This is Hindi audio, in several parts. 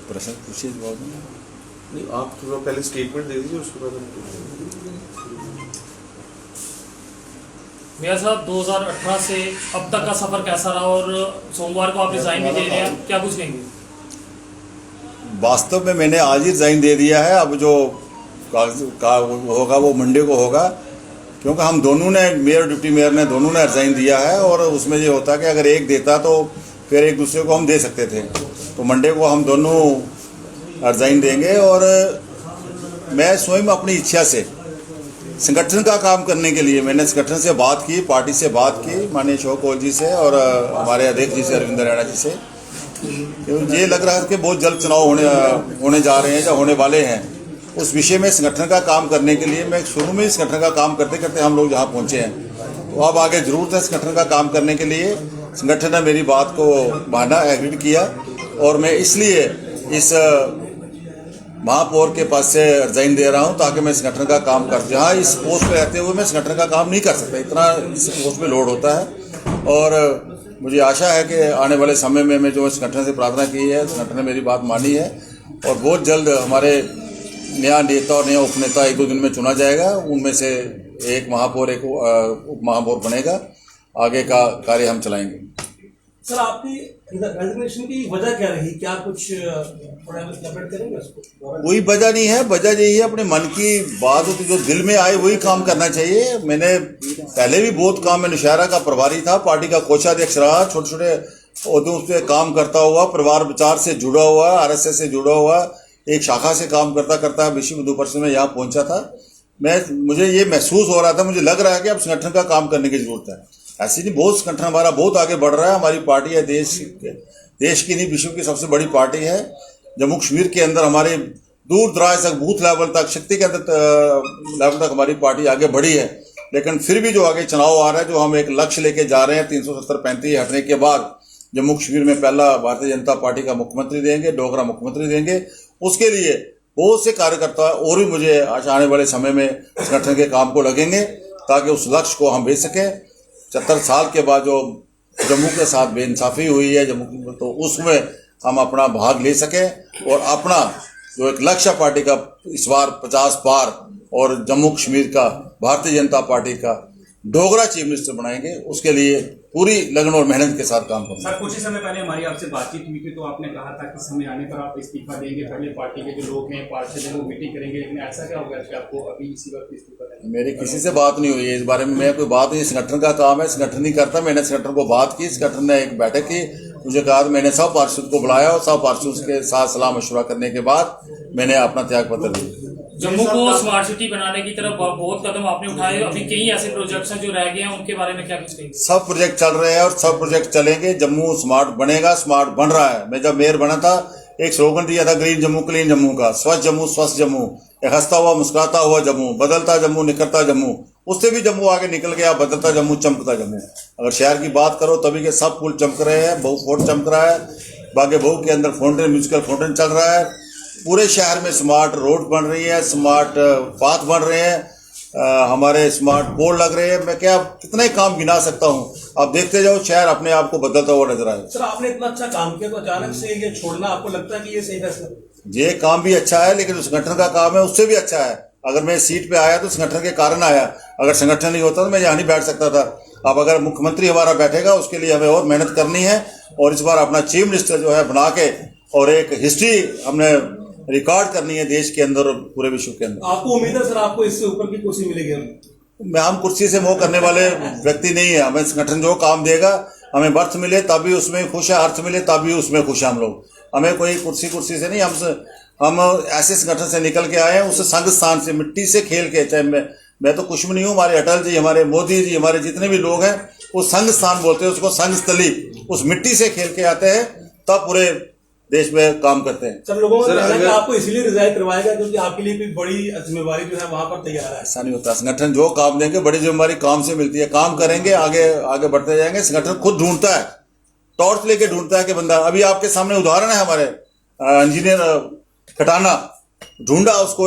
प्रश्न पूछिए, जवाब नहीं, आप थोड़ा पहले स्टेटमेंट दे दीजिए, उसके बाद हम मेयर साहब 2018 से अब तक का सफर कैसा रहा और सोमवार को आप रिजाइन भी दे रहे हैं, क्या कुछ कहेंगे? वास्तव में मैंने आज ही रिजाइन दे दिया है। अब जो होगा वो मंडे को होगा, क्योंकि हम दोनों ने, मेयर और डिप्टी मेयर ने दोनों ने रिजाइन दिया है। और उसमें ये होता कि अगर एक देता तो फिर एक दूसरे को हम दे सकते थे। तो मंडे को हम दोनों रिजाइन देंगे। और मैं स्वयं अपनी इच्छा से संगठन का काम करने के लिए मैंने संगठन से बात की, पार्टी से बात की, माननीय अशोक कौल जी से और हमारे अध्यक्ष जी से, अरविंद रैना जी से। ये लग रहा है कि बहुत जल्द चुनाव होने जा रहे हैं या होने वाले हैं। उस विषय में संगठन का काम करने के लिए मैं शुरू में ही संगठन का काम करते करते हम लोग जहाँ पहुँचे हैं, तो अब आगे जरूरत है संगठन का काम करने के लिए। संगठन ने मेरी बात को माना, एग्री किया, और मैं इसलिए इस महापौर के पास से रिजाइन दे रहा हूं ताकि मैं संगठन का काम कर, जहां इस पोस्ट पे रहते हुए मैं संगठन का काम नहीं कर सकता, इतना इस पोस्ट पे लोड होता है। और मुझे आशा है कि आने वाले समय में मैं जो संगठन से प्रार्थना की है, संगठन ने मेरी बात मानी है और बहुत जल्द हमारे नया नेता और नया उपनेता 1-2 दिन में चुना जाएगा। उनमें से एक महापौर, एक उप महापौर बनेगा। आगे का कार्य हम चलाएंगे। सर, आपकी रेजिग्नेशन की वजह क्या रही? क्या कुछ elaborate करेंगे उसको? कोई वजह नहीं है, वजह यही है अपने मन की बात होती, जो दिल में आए वही काम करना चाहिए। मैंने पहले भी बहुत काम में नौशहरा का प्रभारी था, पार्टी का कोषाध्यक्ष रहा, छोटे छोटे उद्योगों पे काम करता हुआ, परिवार विचार से जुड़ा हुआ, आरएसएस से जुड़ा हुआ, एक शाखा से काम करता करता विश्व हिंदू परिषद में यहाँ पहुंचा था। मुझे ये महसूस हो रहा था, मुझे लग रहा है कि अब संगठन का काम करने की जरूरत है। ऐसी नहीं, बहुत संगठन हमारा बहुत आगे बढ़ रहा है। हमारी पार्टी है देश की नहीं, विश्व की सबसे बड़ी पार्टी है। जम्मू कश्मीर के अंदर हमारे दूर दराज तक, बूथ लेवल तक, शक्ति के अंदर लेवल तक हमारी पार्टी आगे बढ़ी है। लेकिन फिर भी जो आगे चुनाव आ रहा है, जो हम एक लक्ष्य लेके जा रहे हैं, 370-35 हटने के बाद जम्मू कश्मीर में पहला भारतीय जनता पार्टी का मुख्यमंत्री देंगे, डोगरा मुख्यमंत्री देंगे। उसके लिए बहुत से कार्यकर्ता और भी मुझे आने वाले समय में संगठन के काम को लगेंगे ताकि उस लक्ष्य को हम भेज सकें। 74 साल के बाद जो जम्मू के साथ बेइंसाफी हुई है जम्मू, तो उसमें हम अपना भाग ले सकें और अपना जो एक लक्ष्य पार्टी का इस बार 50 पार और जम्मू कश्मीर का भारतीय जनता पार्टी का डोगरा चीफ मिनिस्टर बनाएंगे, उसके लिए पूरी लगन और मेहनत के साथ काम करेंगे। सर, कुछ ही समय पहले हमारी आपसे बातचीत हुई थी, तो आपने कहा था कि समय आने पर आप इस्तीफा देंगे, पहले पार्टी के जो लोग हैं, पार्षद हैं, वो मीटिंग करेंगे, लेकिन ऐसा क्या होगा कि आपको अभी इसी वक्त इस्तीफा देना? मेरी किसी से बात नहीं हुई है इस बारे में। मैं कोई बात नहीं, संगठन का काम है, संगठन नहीं करता। मैंने संगठन को बात की, संगठन ने एक बैठक की, मुझे कहा, मैंने सब पार्षद को बुलाया और सब पार्षद के साथ सलाह मशवरा करने के बाद मैंने अपना त्याग पत्र दिया। जम्मू को स्मार्ट सिटी बनाने की तरफ बहुत कदम आपने उठाए, अभी कई ऐसे प्रोजेक्ट्स हैं जो रह गए हैं, उनके बारे में क्या कुछ कहेंगे? सब प्रोजेक्ट चल रहे हैं और सब प्रोजेक्ट चलेंगे। जम्मू स्मार्ट बनेगा, स्मार्ट बन रहा है। मैं जब मेयर बना था, एक स्लोगन दिया था ग्रीन जम्मू क्लीन जम्मू का, स्वच्छ जम्मू स्वस्थ जम्मू, एक हंसता हुआ मुस्कुराता हुआ जम्मू, बदलता जम्मू निखरता जम्मू। उससे भी जम्मू आगे निकल गया, बदलता जम्मू चमकता जम्मू। अगर शहर की बात करो तभी के सब पुल चमक रहे हैं, बहु फोर्ट चमक रहा है, बागे बहु के अंदर फाउंटेन, म्यूजिकल फाउंटेन चल रहा है। पूरे शहर में स्मार्ट रोड बन रही है, स्मार्ट पाथ बन रहे हैं, हमारे स्मार्ट पोल लग रहे हैं। मैं क्या कितने काम गिना सकता हूँ, आप देखते जाओ, शहर अपने आप को बदलता हुआ नजर आए। सर, आपने इतना अच्छा काम किया, तो अचानक से ये छोड़ना आपको लगता है कि ये सही फैसला? ये काम भी अच्छा है, लेकिन संगठन का काम है उससे भी अच्छा है। अगर मैं सीट पे आया तो संगठन के कारण आया, अगर संगठन नहीं होता तो मैं यहाँ नहीं बैठ सकता था। अब अगर मुख्यमंत्री हमारा बैठेगा, उसके लिए हमें और मेहनत करनी है और इस बार अपना चीफ मिनिस्टर जो है बना के और एक हिस्ट्री हमने रिकॉर्ड करनी है देश के अंदर और पूरे विश्व के अंदर। आपको उम्मीद है सर आपको इससे ऊपर की कुर्सी मिलेगी? हम कुर्सी से मोह करने वाले व्यक्ति नहीं है। हमें संगठन जो काम देगा, हमें बर्थ मिले तभी उसमें खुश है, अर्थ मिले तभी उसमें खुश है हम लोग। हमें कोई कुर्सी से नहीं, हम ऐसे संगठन से निकल के आए हैं, उस संघ स्थान से, मिट्टी से खेल के। चाहे मैं तो कुछ भी नहीं हूँ, हमारे अटल जी, हमारे मोदी जी, हमारे जितने भी लोग हैं, वो संघ स्थान बोलते हैं उसको, संघ स्थली, उस मिट्टी से खेल के आते हैं, तब पूरे देश में काम करते हैं। सर, लोगों का कहना है कि आपको इसलिए रिजाइन करवाएगा क्योंकि आपके लिए कोई बड़ी जिम्मेवारी जो है वहां पर तैयार है। ऐसा नहीं होता, संगठन जो काम देंगे, बड़ी जिम्मेवारी काम से मिलती है। काम करेंगे, आगे बढ़ते जाएंगे। संगठन खुद ढूंढता है, टॉर्च लेके ढूंढता है कि बंदा। अभी आपके सामने उदाहरण है हमारे इंजीनियर खटाना, ढूंढा उसको,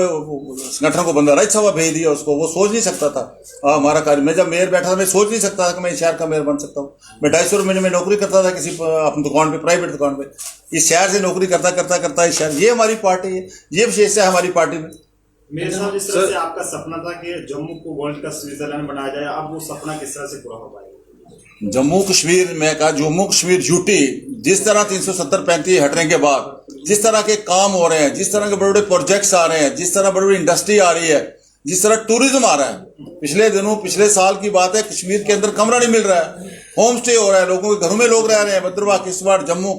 संगठन को बंदा राज्यसभा भेज दिया उसको। वो सोच नहीं सकता था हमारा कार्य। मैं जब मेयर बैठा था मैं सोच नहीं सकता था कि मैं इस शहर का मेयर बन सकता हूँ। मैं 250 महीने में नौकरी करता था किसी अपनी दुकान पे, प्राइवेट दुकान पे। इस शहर से नौकरी करता करता करता इस शहर, ये हमारी पार्टी है, ये विशेष है हमारी पार्टी में। मेरे साहब, जिस तरह से आपका सपना था कि जम्मू को वर्ल्ड का स्विट्जरलैंड बनाया जाए, अब वो सपना किस तरह से पूरा हो पाएगा? जम्मू कश्मीर में कहा, जम्मू कश्मीर यूटी जिस तरह 370-35 हटने के बाद जिस तरह के काम हो रहे हैं, जिस तरह के बड़े बड़े प्रोजेक्ट्स आ रहे हैं, जिस तरह बड़ी बड़ी इंडस्ट्री आ रही है, जिस तरह टूरिज्म आ रहा है, पिछले साल की बात है, कश्मीर के अंदर कमरा नहीं मिल रहा है, होम स्टे हो रहा है, लोगों के घरों में लोग रह रहे हैं, भद्रवाह, किश्तवाड़, जम्मू।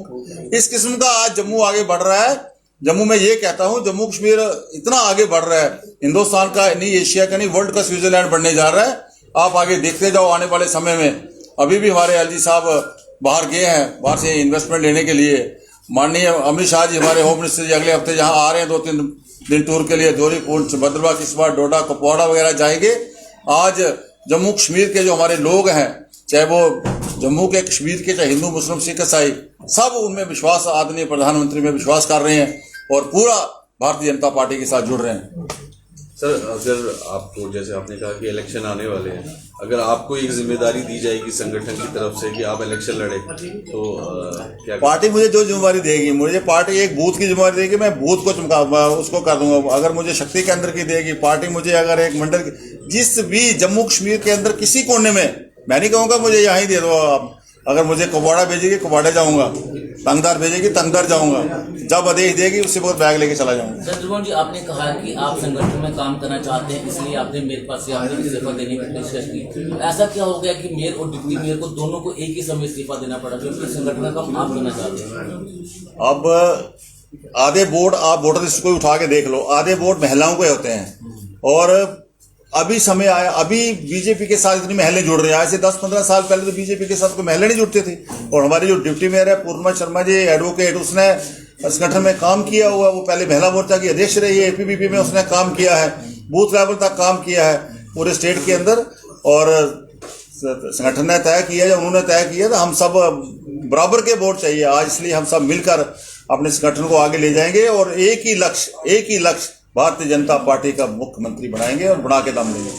इस किस्म का आज जम्मू आगे बढ़ रहा है। जम्मू में ये कहता हूं, जम्मू कश्मीर इतना आगे बढ़ रहा है, हिंदुस्तान का नहीं, एशिया का नहीं, वर्ल्ड का स्विट्जरलैंड बनने जा रहा है। आप आगे देखते जाओ आने वाले समय में। अभी भी हमारे एलजी साहब बाहर गए हैं, बाहर से इन्वेस्टमेंट लेने के लिए। माननीय अमित शाह जी हमारे होम मिनिस्टर जी अगले हफ्ते जहां आ रहे हैं 2-3 दिन टूर के लिए, दोरीपुर, भद्रवाह, किश्तवाड़, डोडा, कुपवाड़ा वगैरह जाएंगे। आज जम्मू कश्मीर के जो हमारे लोग हैं, चाहे वो जम्मू के, कश्मीर के, चाहे हिंदू, मुस्लिम, सिख, ईसाई, सब उनमें विश्वास, आदरणीय प्रधानमंत्री में विश्वास कर रहे हैं और पूरा भारतीय जनता पार्टी के साथ जुड़ रहे हैं। सर, अगर आपको, जैसे आपने कहा कि इलेक्शन आने वाले हैं, अगर आपको एक जिम्मेदारी दी जाएगी संगठन की तरफ से कि आप इलेक्शन लड़े, तो क्या पार्टी मुझे जो जिम्मेदारी देगी, मुझे पार्टी एक बूथ की जिम्मेदारी देगी, मैं बूथ को चमका उसको कर दूंगा। अगर मुझे शक्ति केंद्र की देगी पार्टी, मुझे अगर एक मंडल की, जिस भी जम्मू कश्मीर के अंदर किसी कोने में, मैं नहीं कहूँगा मुझे यहाँ ही दे दो आप। अगर मुझे कुपवाड़ा भेजेगी कुपवाड़ा जाऊंगा, तंगदार भेजेगी तंगदार जाऊंगा, जब आदेश देगी उससे बहुत बैग लेके चला जाऊंगा। सर त्रिभुवन जी, आपने कहा कि आप संगठन में काम करना चाहते हैं, इसलिए आपने मेरे पास से आपने इस्तीफा देने की कोशिश की। ऐसा क्या हो गया कि मेयर और डिप्टी मेयर को दोनों को एक ही समय इस्तीफा देना पड़ा, क्योंकि संगठन का काम आप करना चाहते हैं? अब आधे वोट आप वोटर लिस्ट को उठा के देख लो, आधे वोट महिलाओं के होते हैं। और अभी समय आया, अभी बीजेपी के साथ इतनी महिलाएं जुड़ रही हैं। आज से 10-15 साल पहले तो बीजेपी के साथ कोई महिला नहीं जुड़ती थी। और हमारी जो डिप्टी मेयर है पूर्णिमा शर्मा जी, एडवोकेट, उसने संगठन में काम किया हुआ, वो पहले महिला मोर्चा की अध्यक्ष रही है, एपीबीपी में उसने काम किया है, बूथ लेवल तक काम किया है पूरे स्टेट के अंदर। और संगठन ने तय किया, उन्होंने तय किया तो हम सब बराबर के वोट चाहिए आज, इसलिए हम सब मिलकर अपने संगठन को आगे ले जाएंगे और एक ही लक्ष्य भारतीय जनता पार्टी का मुख्यमंत्री बनाएंगे और बना के दम लेंगे।